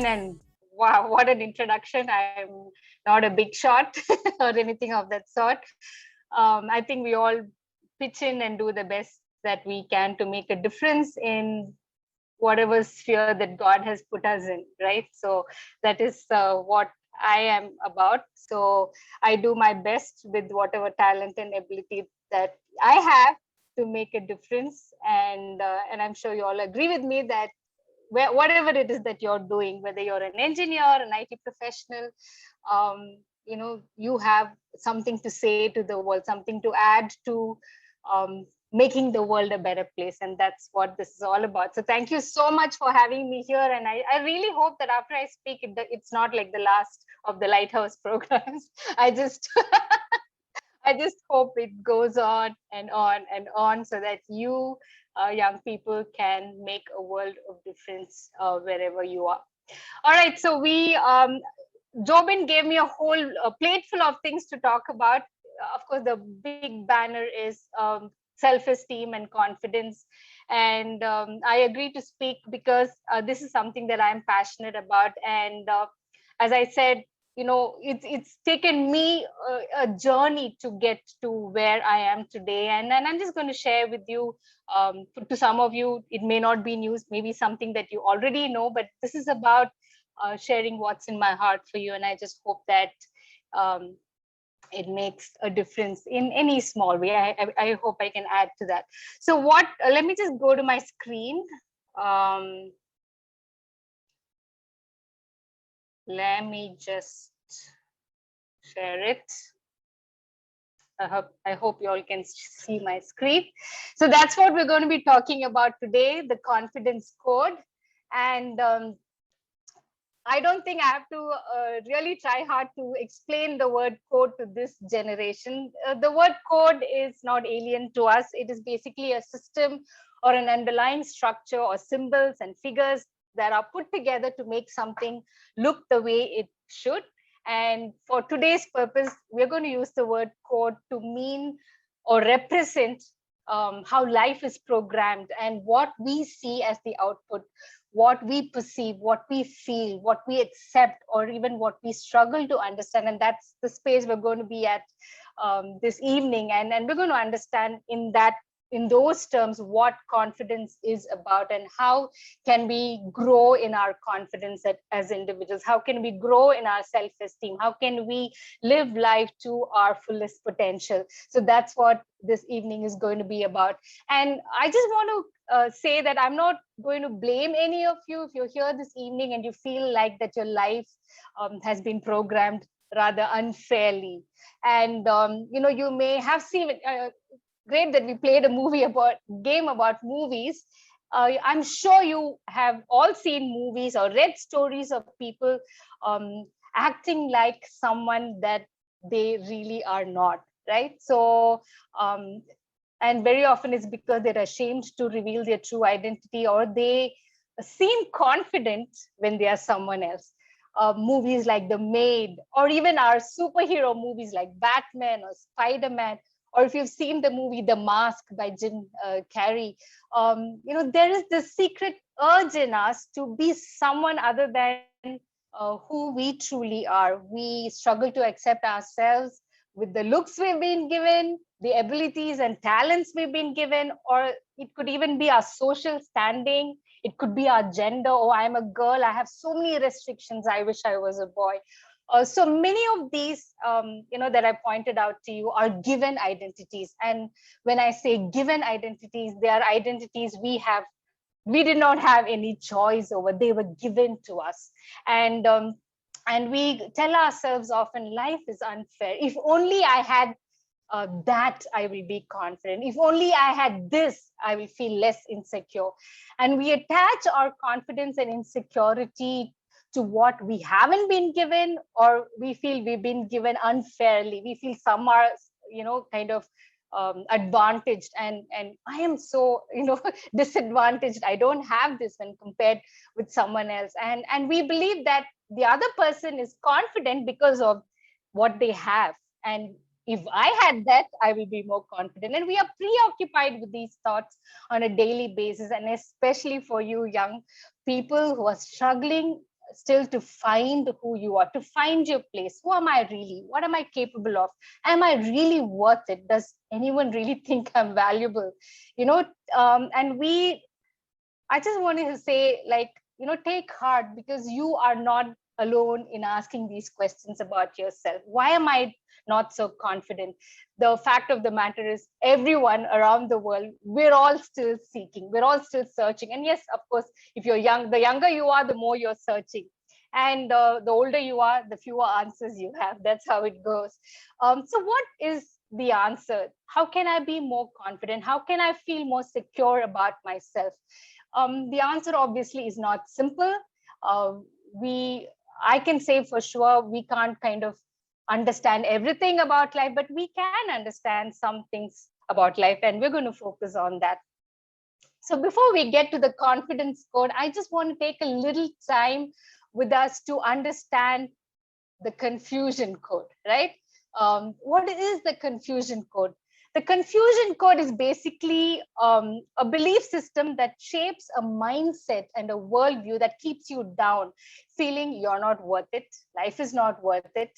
in, and wow, what an introduction. I'm not a big shot or anything of that sort. I think we all pitch in and do the best that we can to make a difference in whatever sphere that God has put us in, right? So that is what I am about. So I do my best with whatever talent and ability that I have to make a difference, and I'm sure you all agree with me that whatever it is that you're doing, whether you're an engineer, an IT professional, you have something to say to the world, something to add to making the world a better place. And that's what this is all about. So thank you so much for having me here. And I really hope that after I speak, it's not like the last of the Lighthouse programs. I just I just hope it goes on and on and on so that you young people can make a world of difference wherever you are. All right, so Jobin gave me a whole plate full of things to talk about. Of course, the big banner is self-esteem and confidence. And I agree to speak because this is something that I'm passionate about. And as I said, it's taken me a journey to get to where I am today. And I'm just going to share with you, to some of you, it may not be news, maybe something that you already know, but this is about sharing what's in my heart for you. And I just hope that um, it makes a difference in any small way. I hope I can add to that. So let me just go to my screen. Let me just share it. I hope you all can see my screen. So that's what we're going to be talking about today, the confidence code. And I don't think I have to really try hard to explain the word code to this generation. The word code is not alien to us. It is basically a system or an underlying structure or symbols and figures that are put together to make something look the way it should. And for today's purpose, we're going to use the word code to mean or represent how life is programmed and what we see as the output, what we perceive, what we feel, what we accept, or even what we struggle to understand. And that's the space we're going to be at this evening. And we're going to understand in those terms what confidence is about and how can we grow in our confidence as individuals, how can we grow in our self-esteem, how can we live life to our fullest potential. So that's what this evening is going to be about. And I just want to say that I'm not going to blame any of you if you're here this evening and you feel like that your life has been programmed rather unfairly. And you may have seen great that we played a game about movies. I'm sure you have all seen movies or read stories of people acting like someone that they really are not, right? So and very often it's because they're ashamed to reveal their true identity, or they seem confident when they are someone else. Movies like The Maid, or even our superhero movies like Batman or Spider-Man, or if you've seen the movie The Mask by Jim Carrey, there is this secret urge in us to be someone other than who we truly are. We struggle to accept ourselves with the looks we've been given, the abilities and talents we've been given, or it could even be our social standing. It could be our gender. Oh, I'm a girl. I have so many restrictions. I wish I was a boy. So many of these, that I pointed out to you are given identities. And when I say given identities, they are identities we did not have any choice over. They were given to us. And we tell ourselves often, life is unfair. If only I had that, I will be confident. If only I had this, I will feel less insecure. And we attach our confidence and insecurity to what we haven't been given, or we feel we've been given unfairly. We feel some are, kind of advantaged, and I am so, disadvantaged. I don't have this when compared with someone else. And we believe that the other person is confident because of what they have. And if I had that, I will be more confident. And we are preoccupied with these thoughts on a daily basis. And especially for you young people who are struggling still to find who you are, to find your place. Who am I really? What am I capable of? Am I really worth it? Does anyone really think I'm valuable? You know, I just wanted to say, like, take heart, because you are not alone in asking these questions about yourself. Why am I not so confident? The fact of the matter is, everyone around the world, we're all still seeking, we're all still searching. And yes, of course, if you're young, the younger you are, the more you're searching. And the older you are, the fewer answers you have. That's how it goes. So what is the answer? How can I be more confident? How can I feel more secure about myself? The answer obviously is not simple. Uh, I can say for sure we can't kind of understand everything about life, but we can understand some things about life, and we're going to focus on that. So before we get to the confidence code, I just want to take a little time with us to understand the confusion code, right? What is the confusion code? The confusion code is basically a belief system that shapes a mindset and a worldview that keeps you down, feeling you're not worth it, life is not worth it,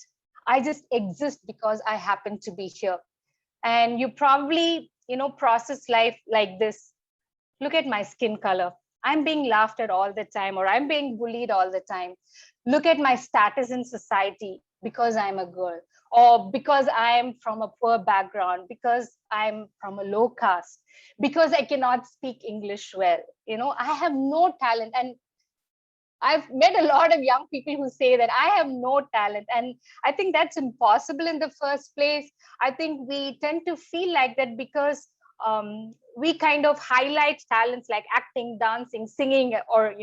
I just exist because I happen to be here. And you probably, process life like this. Look at my skin color. I'm being laughed at all the time, or I'm being bullied all the time. Look at my status in society because I'm a girl, or because I'm from a poor background, because I'm from a low caste, because I cannot speak English well. I have no talent. And I've met a lot of young people who say that I have no talent. And I think that's impossible in the first place. I think we tend to feel like that because we kind of highlight talents like acting, dancing, singing, or,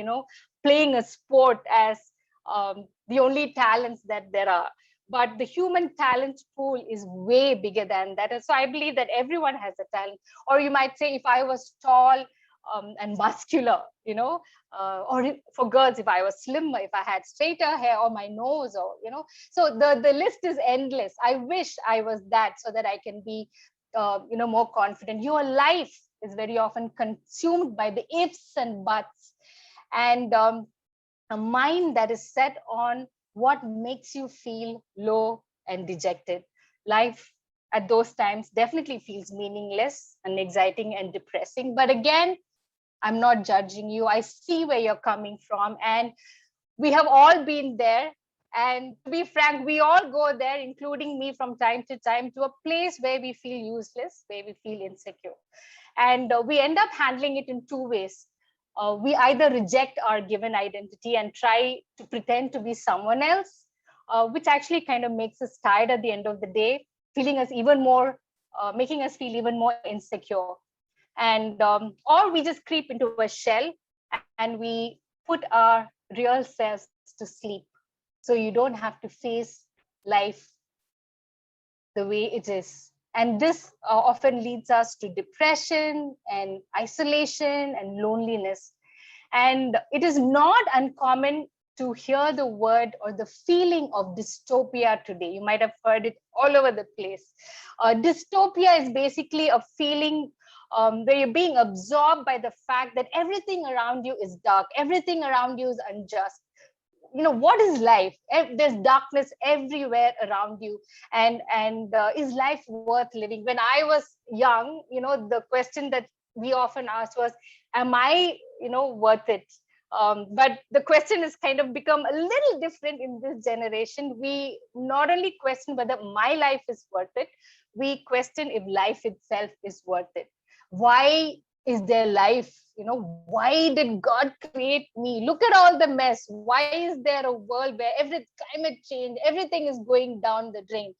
playing a sport as the only talents that there are. But the human talent pool is way bigger than that. And so I believe that everyone has a talent. Or you might say, if I was tall and muscular, or for girls, if I was slimmer, if I had straighter hair, or my nose, or so the list is endless. I wish I was that, so that I can be more confident. Your life is very often consumed by the ifs and buts, and a mind that is set on what makes you feel low and dejected. Life at those times definitely feels meaningless and exciting and depressing. But again, I'm not judging you. I see where you're coming from, and we have all been there. And to be frank, we all go there, including me, from time to time, to a place where we feel useless, where we feel insecure. And we end up handling it in two ways. We either reject our given identity and try to pretend to be someone else, which actually kind of makes us tired at the end of the day, feeling us even more, making us feel even more insecure. And or we just creep into a shell and we put our real selves to sleep, so you don't have to face life the way it is. And this often leads us to depression and isolation and loneliness. And it is not uncommon to hear the word or the feeling of dystopia today. You might have heard it all over the place. Dystopia is basically a feeling where you're being absorbed by the fact that everything around you is dark, everything around you is unjust. What is life? There's darkness everywhere around you. And is life worth living? When I was young, the question that we often asked was, am I worth it? But the question has kind of become a little different in this generation. We not only question whether my life is worth it, we question if life itself is worth it. Why is there life? Why did God create me? Look at all the mess. Why is there a world where every climate change, everything is going down the drain?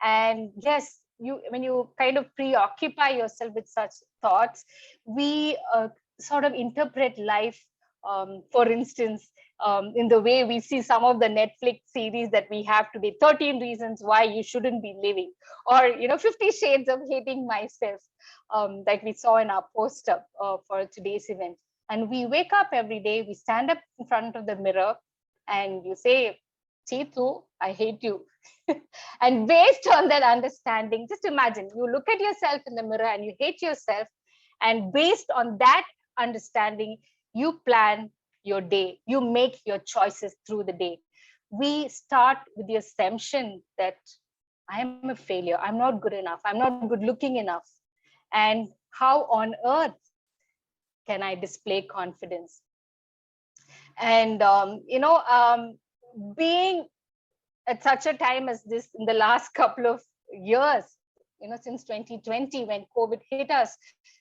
And yes, when you kind of preoccupy yourself with such thoughts, we sort of interpret life, for instance, in the way we see some of the Netflix series that we have today, 13 reasons why you shouldn't be living, or 50 shades of hating myself, that we saw in our poster for today's event. And we wake up every day, we stand up in front of the mirror, and you say, Chitu, I hate you. And based on that understanding, just imagine you look at yourself in the mirror and you hate yourself. And based on that understanding, you plan your day. You make your choices through the day. We start with the assumption that I am a failure. I'm not good enough. I'm not good looking enough. And how on earth can I display confidence? And, being at such a time as this in the last couple of years, since 2020, when COVID hit us,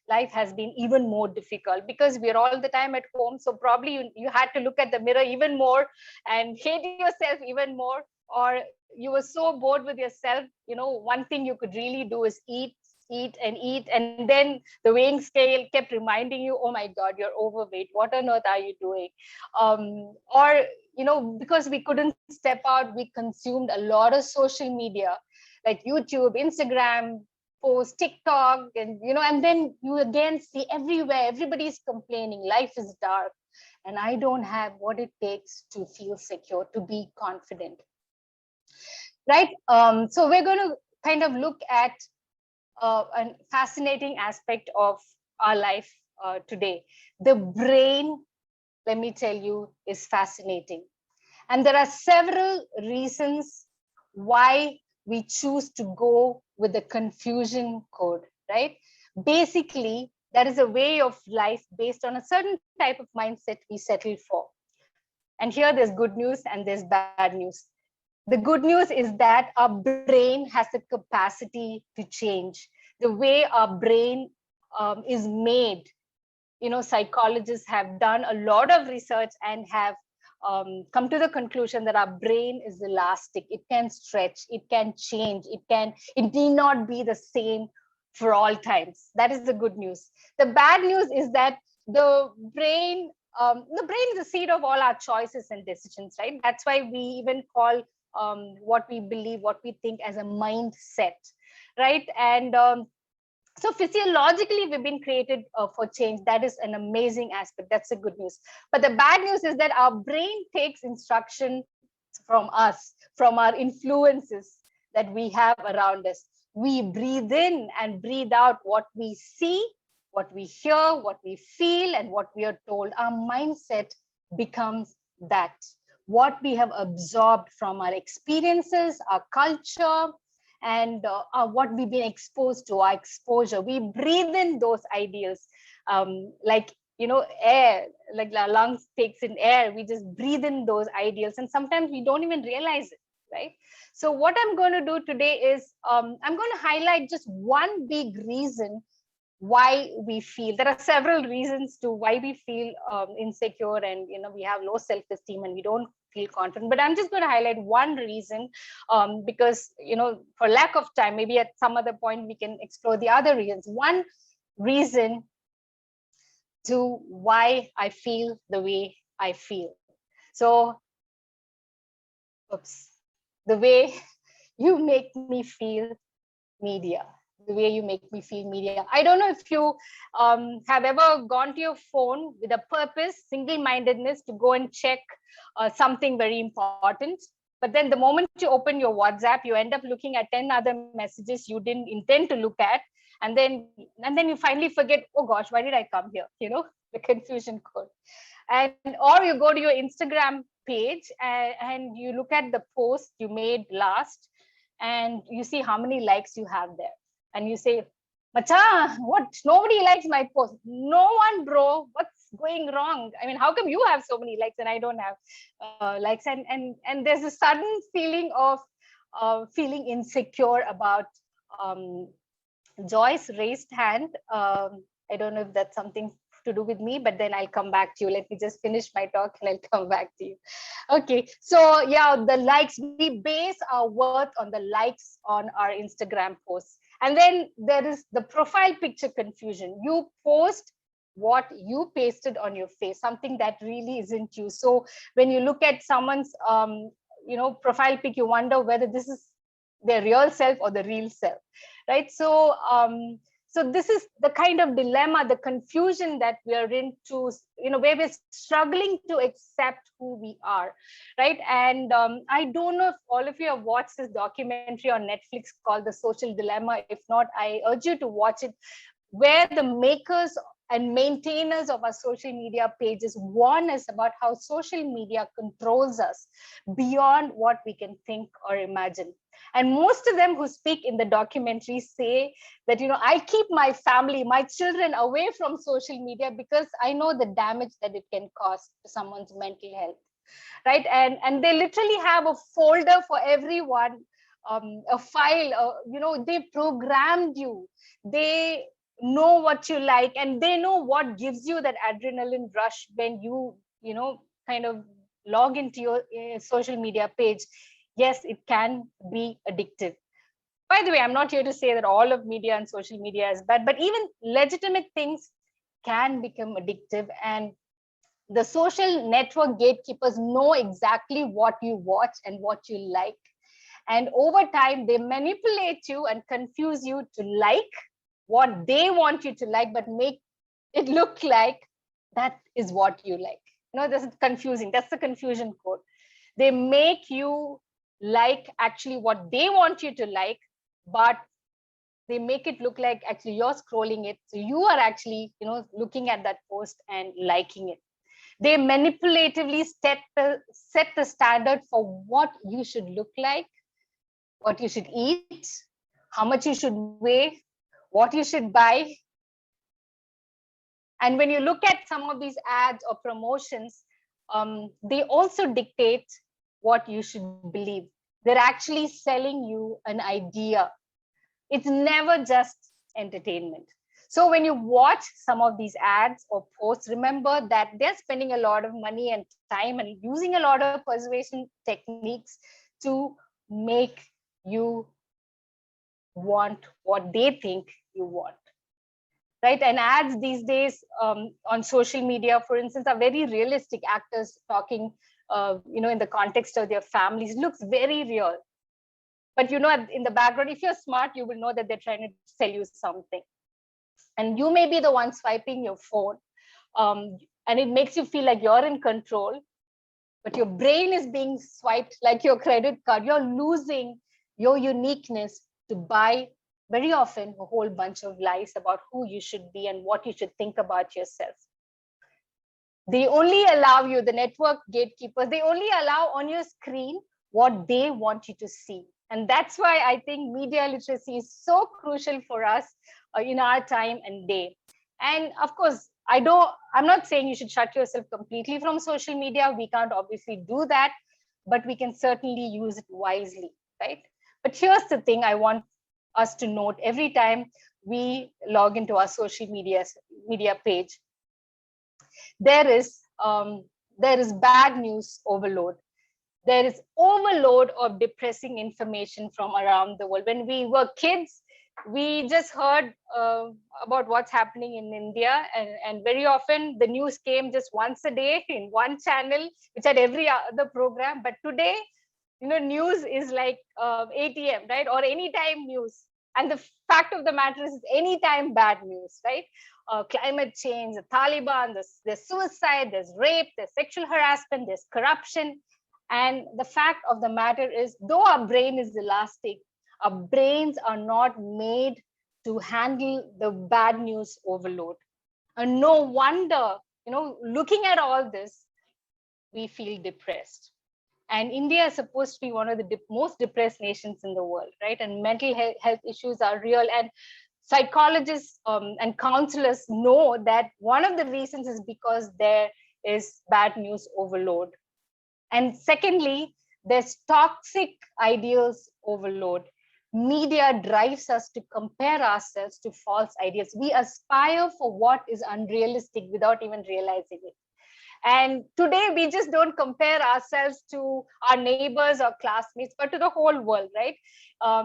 life has been even more difficult because we're all the time at home. So probably you had to look at the mirror even more and hate yourself even more, or you were so bored with yourself. One thing you could really do is eat, and then the weighing scale kept reminding you, oh my god, you're overweight, what on earth are you doing? Or because we couldn't step out, we consumed a lot of social media like YouTube, Instagram, post, TikTok, and then you again see everywhere, everybody's complaining, life is dark, and I don't have what it takes to feel secure, to be confident. Right? So we're going to kind of look at a fascinating aspect of our life today. The brain, let me tell you, is fascinating. And there are several reasons why we choose to go with the confusion code, right? Basically, that is a way of life based on a certain type of mindset we settle for. And here there's good news and there's bad news. The good news is that our brain has the capacity to change. The way our brain is made, psychologists have done a lot of research and have come to the conclusion that our brain is elastic. It can stretch, it can change, it need not be the same for all times. That is the good news. The bad news is that the brain is the seat of all our choices and decisions, right? That's why we even call what we believe, what we think as a mindset, right? And so physiologically, we've been created for change. That is an amazing aspect. That's the good news. But the bad news is that our brain takes instruction from us, from our influences that we have around us. We breathe in and breathe out what we see, what we hear, what we feel, and what we are told. Our mindset becomes that. What we have absorbed from our experiences, our culture, and what we've been exposed to, our exposure. We breathe in those ideals, like air, like our lungs takes in air. We just breathe in those ideals, and sometimes we don't even realize it, right? So what I'm going to do today is I'm going to highlight just one big reason why we feel. There are several reasons to why we feel insecure, and we have low self-esteem and we don't feel confident, but I'm just going to highlight one reason, because for lack of time, maybe at some other point we can explore the other reasons. One reason to why I feel the way I feel. So the way you make me feel media, the way you make me feel media. I don't know if you have ever gone to your phone with a purpose, single-mindedness, to go and check something very important. But then the moment you open your WhatsApp, you end up looking at 10 other messages you didn't intend to look at. And then you finally forget, oh gosh, why did I come here? The confusion code. And or you go to your Instagram page and you look at the post you made last, and you see how many likes you have there, and you say, Macha, what? Nobody likes my post. No one, bro. What's going wrong? I mean, how come you have so many likes and I don't have likes? And there's a sudden feeling of feeling insecure about Joyce raised hand. I don't know if that's something to do with me, but then I'll come back to you. Let me just finish my talk and I'll come back to you. Okay, so yeah, the likes, we base our worth on the likes on our Instagram posts. And then there is the profile picture confusion. You post what you pasted on your face, something that really isn't you. So when you look at someone's profile pic, you wonder whether this is their real self or the real self, right? So so this is the kind of dilemma, the confusion that we are into, where we're struggling to accept who we are, right? And I don't know if all of you have watched this documentary on Netflix called The Social Dilemma. If not, I urge you to watch it, where the makers and maintainers of our social media pages warn us about how social media controls us beyond what we can think or imagine. And most of them who speak in the documentary say that, I keep my family, my children away from social media because I know the damage that it can cause to someone's mental health, right? And they literally have a folder for everyone, a file, they programmed you. They know what you like, and they know what gives you that adrenaline rush when you kind of log into your social media page. Yes, it can be addictive. By the way, I'm not here to say that all of media and social media is bad, but even legitimate things can become addictive. And the social network gatekeepers know exactly what you watch and what you like. And over time, they manipulate you and confuse you to like what they want you to like, but make it look like that is what you like. This is confusing. That's the confusion code. They make you like actually what they want you to like, but they make it look like actually you're scrolling it. So you are actually, looking at that post and liking it. They manipulatively set the standard for what you should look like, what you should eat, how much you should weigh, what you should buy. And when you look at some of these ads or promotions, they also dictate what you should believe. They're actually selling you an idea. It's never just entertainment. So when you watch some of these ads or posts, remember that they're spending a lot of money and time and using a lot of persuasion techniques to make you want what they think you want. Right? And ads these days on social media, for instance, are very realistic. Actors talking, in the context of their families, looks very real. But in the background, if you're smart, you will know that they're trying to sell you something. And you may be the one swiping your phone, and it makes you feel like you're in control, but your brain is being swiped like your credit card. You're losing your uniqueness to buy very often a whole bunch of lies about who you should be and what you should think about yourself. They only allow you, the network gatekeepers, they only allow on your screen what they want you to see. And that's why I think media literacy is so crucial for us in our time and day. And of course, I'm not saying you should shut yourself completely from social media. We can't obviously do that, but we can certainly use it wisely, right? But here's the thing I want us to note every time we log into our social media page. There is bad news overload. There is overload of depressing information from around the world. When we were kids, we just heard about what's happening in India, and very often the news came just once a day in one channel, which had every other program. But today, news is like ATM, right? Or anytime news. And the fact of the matter is, anytime bad news, right? Climate change, the Taliban, there's suicide, there's rape, there's sexual harassment, there's corruption. And the fact of the matter is, though our brain is elastic, our brains are not made to handle the bad news overload. And no wonder, looking at all this, we feel depressed. And India is supposed to be one of the most depressed nations in the world, right? And mental health issues are real. And psychologists and counselors know that one of the reasons is because there is bad news overload. And secondly, there's toxic ideals overload. Media drives us to compare ourselves to false ideas. We aspire for what is unrealistic without even realizing it. And today, we just don't compare ourselves to our neighbors or classmates, but to the whole world, right?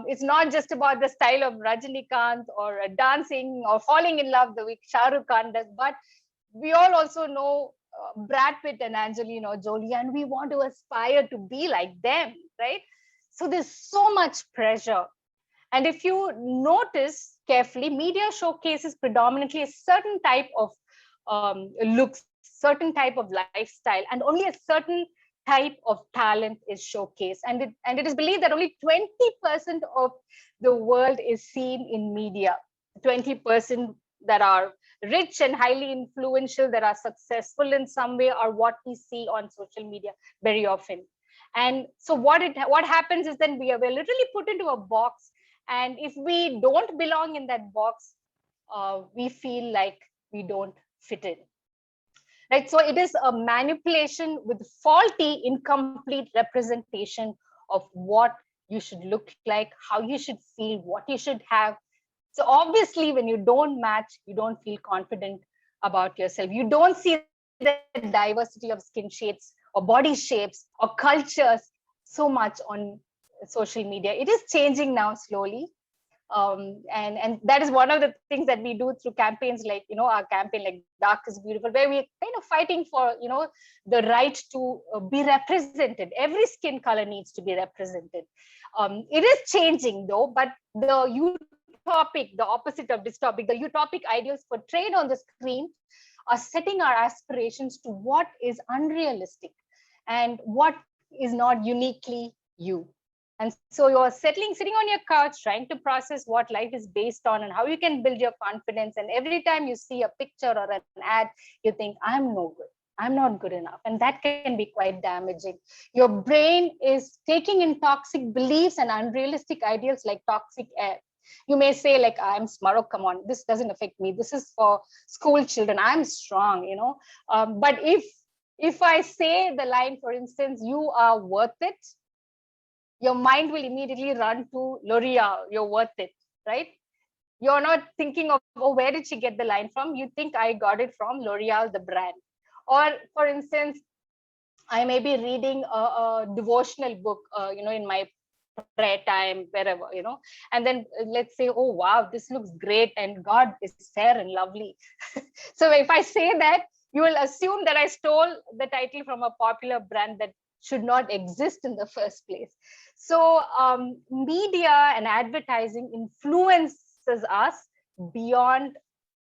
It's not just about the style of Rajinikanth or dancing or falling in love the way Shah Rukh Khan does, but we all also know Brad Pitt and Angelina Jolie, and we want to aspire to be like them, right? So there's so much pressure. And if you notice carefully, media showcases predominantly a certain type of looks, certain type of lifestyle, and only a certain type of talent is showcased. And it is believed that only 20% of the world is seen in media, 20% that are rich and highly influential, that are successful in some way, are what we see on social media very often. And so what happens is then we're literally put into a box, and if we don't belong in that box, we feel like we don't fit in. Right? So it is a manipulation with faulty, incomplete representation of what you should look like, how you should feel, what you should have. So obviously, when you don't match, you don't feel confident about yourself. You don't see the diversity of skin shades or body shapes or cultures so much on social media. It is changing now slowly. And that is one of the things that we do through campaigns like, our campaign like Dark is Beautiful, where we're kind of fighting for, the right to be represented. Every skin color needs to be represented. It is changing though, but the utopic, the opposite of dystopic, the utopic ideals portrayed on the screen are setting our aspirations to what is unrealistic and what is not uniquely you. And so you're sitting on your couch, trying to process what life is based on and how you can build your confidence. And every time you see a picture or an ad, you think, I'm no good. I'm not good enough. And that can be quite damaging. Your brain is taking in toxic beliefs and unrealistic ideals like toxic air. You may say, like, I'm smart. Oh, come on, this doesn't affect me. This is for school children. I'm strong, but if I say the line, for instance, you are worth it, your mind will immediately run to L'Oreal, you're worth it, right? You're not thinking of, oh, where did she get the line from? You think I got it from L'Oreal, the brand. Or for instance, I may be reading a devotional book, in my prayer time, wherever, and then let's say, oh, wow, this looks great and God is fair and lovely. So if I say that, you will assume that I stole the title from a popular brand that should not exist in the first place. So media and advertising influences us beyond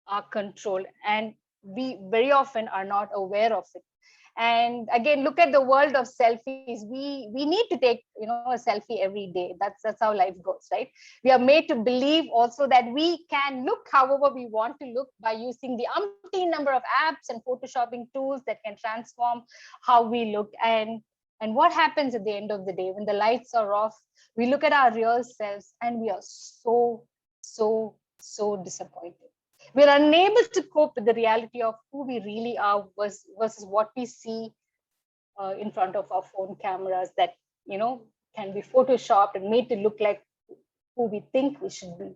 our control, and we very often are not aware of it. And again, look at the world of selfies. We need to take, a selfie every day. That's how life goes, right? We are made to believe also that we can look however we want to look by using the umpteen number of apps and photoshopping tools that can transform how we look. And what happens at the end of the day when the lights are off? We look at our real selves and we are so disappointed. We're unable to cope with the reality of who we really are versus what we see in front of our phone cameras that, can be photoshopped and made to look like who we think we should be.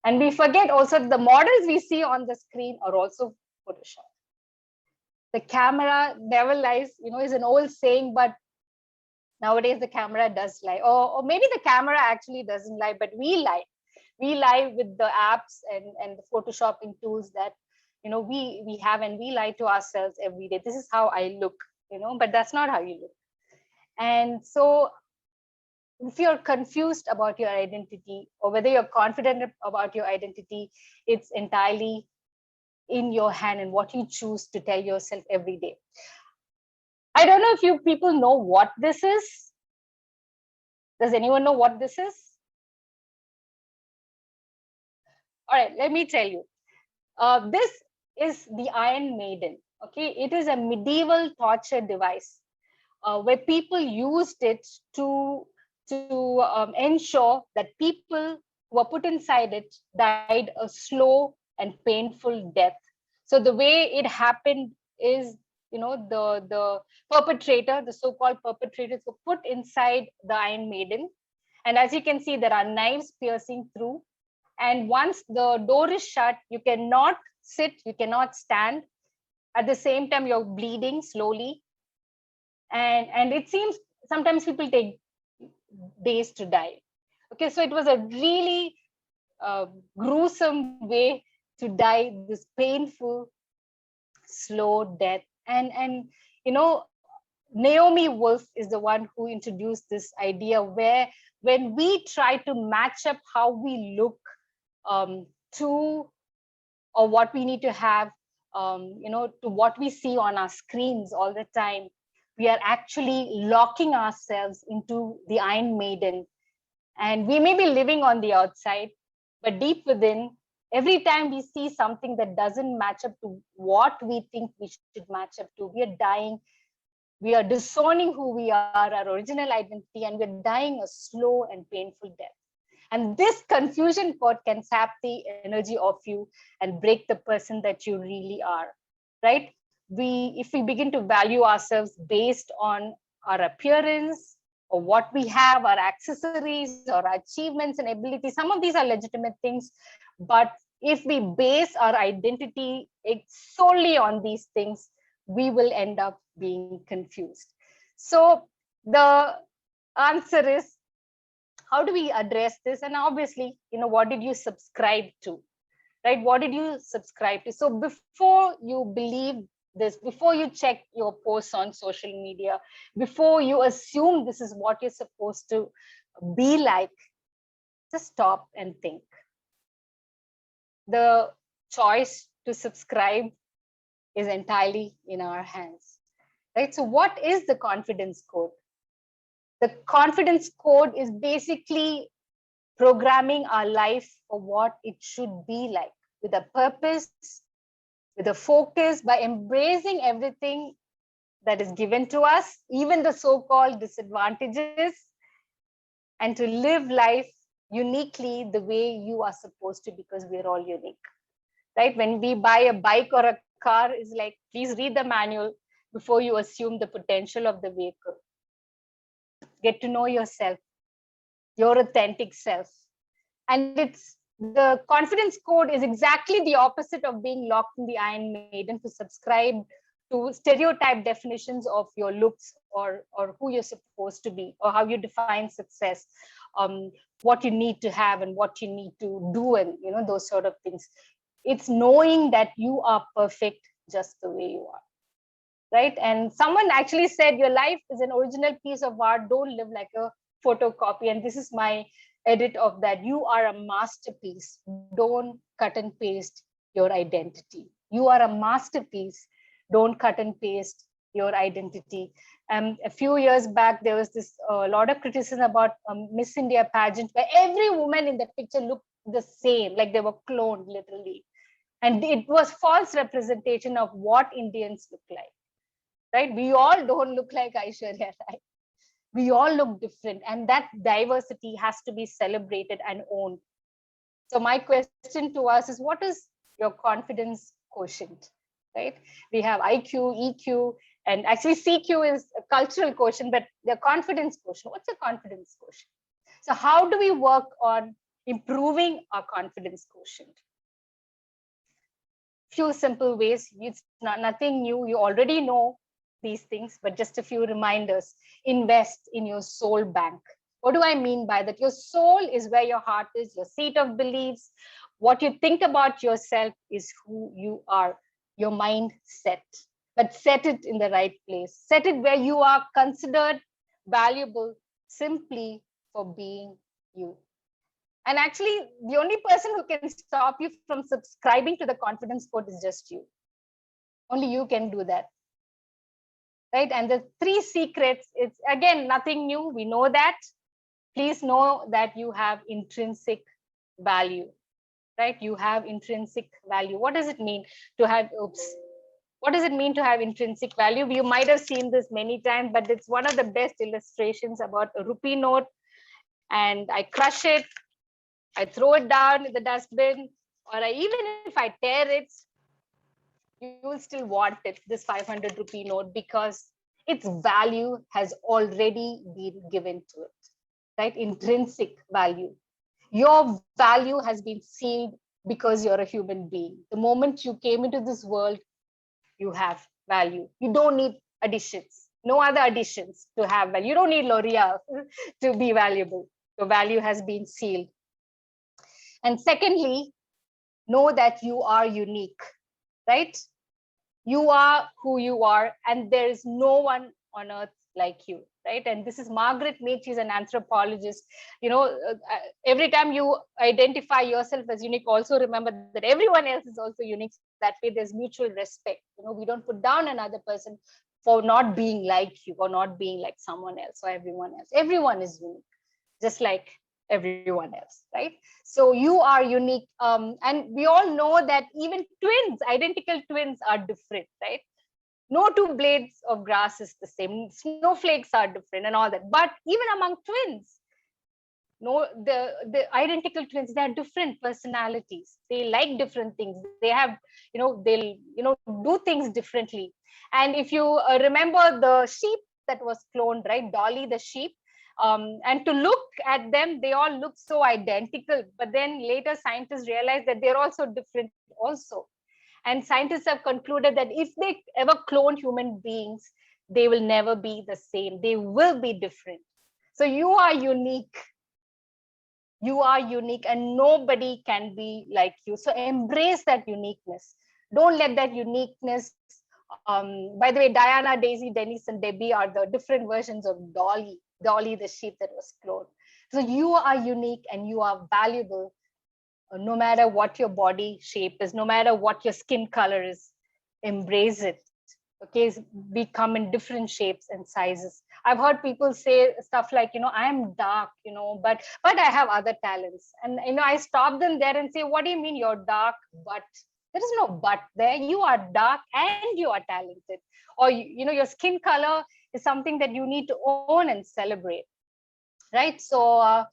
And we forget also the models we see on the screen are also photoshopped. The camera never lies, is an old saying, but nowadays the camera does lie. Or maybe the camera actually doesn't lie, but we lie. We lie with the apps and the photoshopping tools that we have, and we lie to ourselves every day. This is how I look, but that's not how you look. And so if you're confused about your identity, or whether you're confident about your identity, it's entirely in your hand and what you choose to tell yourself every day. I don't know if you people know what this is. Does anyone know what this is? All right, let me tell you. This is the Iron Maiden. Okay, it is a medieval torture device where people used it to ensure that people who were put inside it died a slow and painful death. So the way it happened is, the perpetrator, the so-called perpetrators, were put inside the Iron Maiden, and as you can see, there are knives piercing through. And once the door is shut, you cannot sit, you cannot stand. At the same time, you're bleeding slowly. And it seems sometimes people take days to die. Okay, so it was a really gruesome way to die, this painful, slow death. And Naomi Wolf is the one who introduced this idea where when we try to match up how we look to or what we need to have, to what we see on our screens all the time, we are actually locking ourselves into the Iron Maiden. And we may be living on the outside, but deep within, Every time we see something that doesn't match up to what we think we should match up to, we are dying. We are disowning who we are, our original identity, and we're dying a slow and painful death. And this confusion code can sap the energy of you and break the person that you really are, right? If we begin to value ourselves based on our appearance or what we have, our accessories or our achievements and abilities, some of these are legitimate things. But if we base our identity solely on these things, we will end up being confused. So the answer is, how do we address this? And obviously, what did you subscribe to, right? What did you subscribe to? So before you believe this, before you check your posts on social media, before you assume this is what you're supposed to be like, just stop and think. The choice to subscribe is entirely in our hands, right? So what is the confidence code? The confidence code is basically programming our life for what it should be like, with a purpose, with a focus, by embracing everything that is given to us, even the so-called disadvantages, and to live life uniquely the way you are supposed to, because we're all unique, right? When we buy a bike or a car, is like, please read the manual before you assume the potential of the vehicle. Get to know yourself, your authentic self. And the confidence code is exactly the opposite of being locked in the Iron Maiden to subscribe to stereotype definitions of your looks or who you're supposed to be, or how you define success, what you need to have and what you need to do, and those sort of things. It's knowing that you are perfect just the way you are, right? And someone actually said, your life is an original piece of art. Don't live like a photocopy. And this is my edit of that. You are a masterpiece. Don't cut and paste your identity. You are a masterpiece. Don't cut and paste your identity. A few years back, there was this lot of criticism about Miss India pageant, where every woman in that picture looked the same, like they were cloned literally. And it was false representation of what Indians look like, right? We all don't look like Aishwarya Rai. We all look different, and that diversity has to be celebrated and owned. So my question to us is, what is your confidence quotient, right? We have IQ, EQ, and actually CQ is a cultural quotient, but the confidence quotient, what's a confidence quotient? So how do we work on improving our confidence quotient? Few simple ways. It's nothing new. You already know these things, but just a few reminders. Invest in your soul bank. What do I mean by that? Your soul is where your heart is, your seat of beliefs. What you think about yourself is who you are, your mindset. But set it in the right place. Set it where you are considered valuable simply for being you. And actually, the only person who can stop you from subscribing to the confidence code is just you. Only you can do that, right? And the 3 secrets, it's again, nothing new. We know that. Please know that you have intrinsic value, right? You have intrinsic value. What does it mean to have, what does it mean to have intrinsic value? You might have seen this many times, but it's one of the best illustrations about a rupee note. And I crush it, I throw it down in the dustbin, or even if I tear it, you will still want it, this 500 rupee note, because its value has already been given to it, right? Intrinsic value. Your value has been sealed because you're a human being. The moment you came into this world, you have value. You don't need additions, no other additions to have value. You don't need L'Oreal to be valuable. Your value has been sealed. And secondly, know that you are unique, right? You are who you are, and there is no one on earth like you, right? And this is Margaret Mead. She's an anthropologist. Every time you identify yourself as unique, also remember that everyone else is also unique. That way there's mutual respect. We don't put down another person for not being like you or not being like someone else or everyone else. Everyone is unique, just like everyone else, right? So you are unique. And we all know that even twins, identical twins, are different, right? No two blades of grass is the same. Snowflakes are different and all that. But even among twins, no, the identical twins, they are different personalities. They like different things. They have, they'll, do things differently. And if you remember the sheep that was cloned, right? Dolly the sheep. And to look at them, they all look so identical. But then later scientists realized that they're also different also. And scientists have concluded that if they ever clone human beings, they will never be the same. They will be different. So you are unique. You are unique and nobody can be like you. So embrace that uniqueness. Don't let that uniqueness. By the way, Diana, Daisy, Dennis, and Debbie are the different versions of Dolly, Dolly the sheep that was cloned. So you are unique and you are valuable, no matter what your body shape is, no matter what your skin color is. Embrace it. Okay, we come in different shapes and sizes. I've heard people say stuff like, I am dark, but I have other talents. And I stop them there and say, what do you mean you're dark but? There is no but there. You are dark and you are talented. Or your skin color is something that you need to own and celebrate, right? So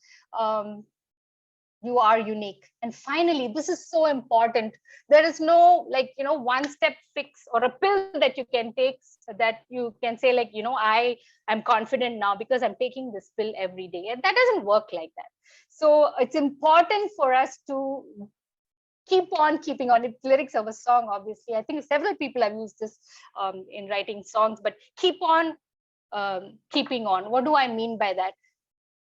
you are unique. And finally, this is so important, there is no one step fix or a pill that you can take so that you can say I am confident now because I'm taking this pill every day, and that doesn't work like that. So it's important for us to keep on keeping on. It's lyrics of a song, obviously. I think several people have used this in writing songs, but keep on keeping on. What do I mean by that?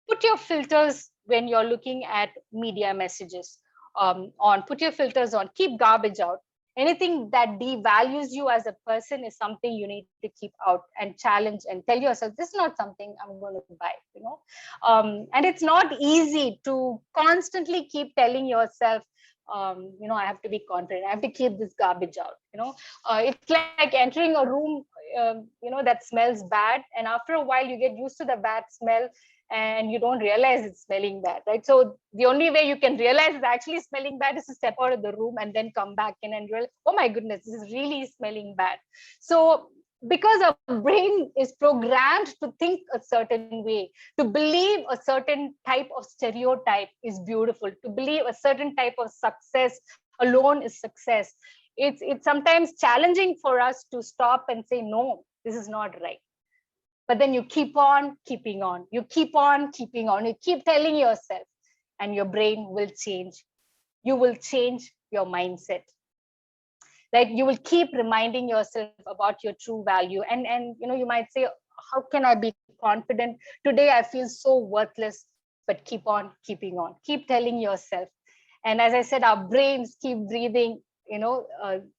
Put your filters when you're looking at media messages on. Put your filters on. Keep garbage out. Anything that devalues you as a person is something you need to keep out and challenge and tell yourself, this is not something I'm going to buy, and it's not easy to constantly keep telling yourself, I have to be confident. I have to keep this garbage out. It's like entering a room, that smells bad. And after a while, you get used to the bad smell and you don't realize it's smelling bad, right? So the only way you can realize it's actually smelling bad is to step out of the room and then come back in and realize, oh my goodness, this is really smelling bad. So because our brain is programmed to think a certain way, to believe a certain type of stereotype is beautiful, to believe a certain type of success alone is success, it's sometimes challenging for us to stop and say, no, this is not right. But then you keep on keeping on. You keep on keeping on. You keep telling yourself, and your brain will change. You will change your mindset. Like you will keep reminding yourself about your true value. And you might say, how can I be confident? Today I feel so worthless, but keep on keeping on. Keep telling yourself. And as I said, our brains keep breathing,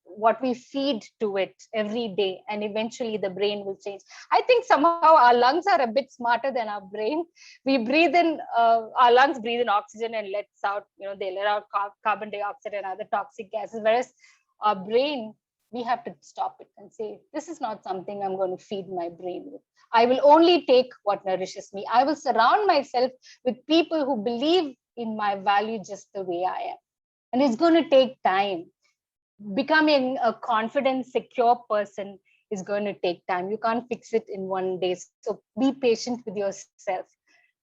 what we feed to it every day, and eventually the brain will change. I think somehow our lungs are a bit smarter than our brain. We breathe in, our lungs breathe in oxygen and lets out, they let out carbon dioxide and other toxic gases, whereas our brain, we have to stop it and say, this is not something I'm going to feed my brain with. I will only take what nourishes me. I will surround myself with people who believe in my value just the way I am. And it's going to take time. Becoming a confident, secure person is going to take time. You can't fix it in one day. So be patient with yourself,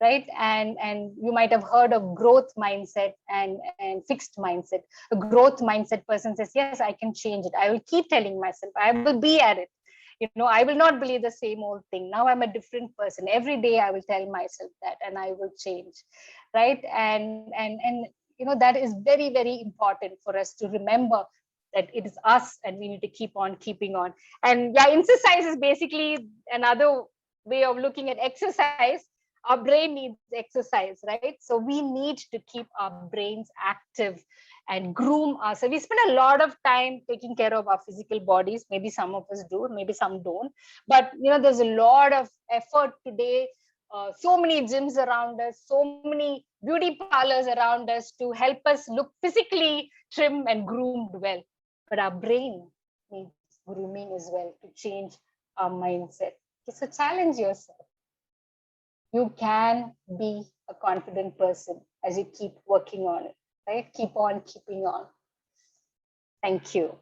right? And you might have heard of growth mindset and fixed mindset. A growth mindset person says, yes, I can change it. I will keep telling myself, I will be at it. I will not believe the same old thing. Now I'm a different person. Every day I will tell myself that, and I will change, right? And that is very, very important for us to remember that it is us and we need to keep on keeping on. And yeah, exercise is basically another way of looking at exercise. Our brain needs exercise, right? So we need to keep our brains active and groom us. So we spend a lot of time taking care of our physical bodies. Maybe some of us do, maybe some don't. But there's a lot of effort today. So many gyms around us, so many beauty parlors around us to help us look physically trim and groomed well. But our brain needs grooming as well to change our mindset. So challenge yourself. You can be a confident person as you keep working on it, right? Keep on keeping on. Thank you.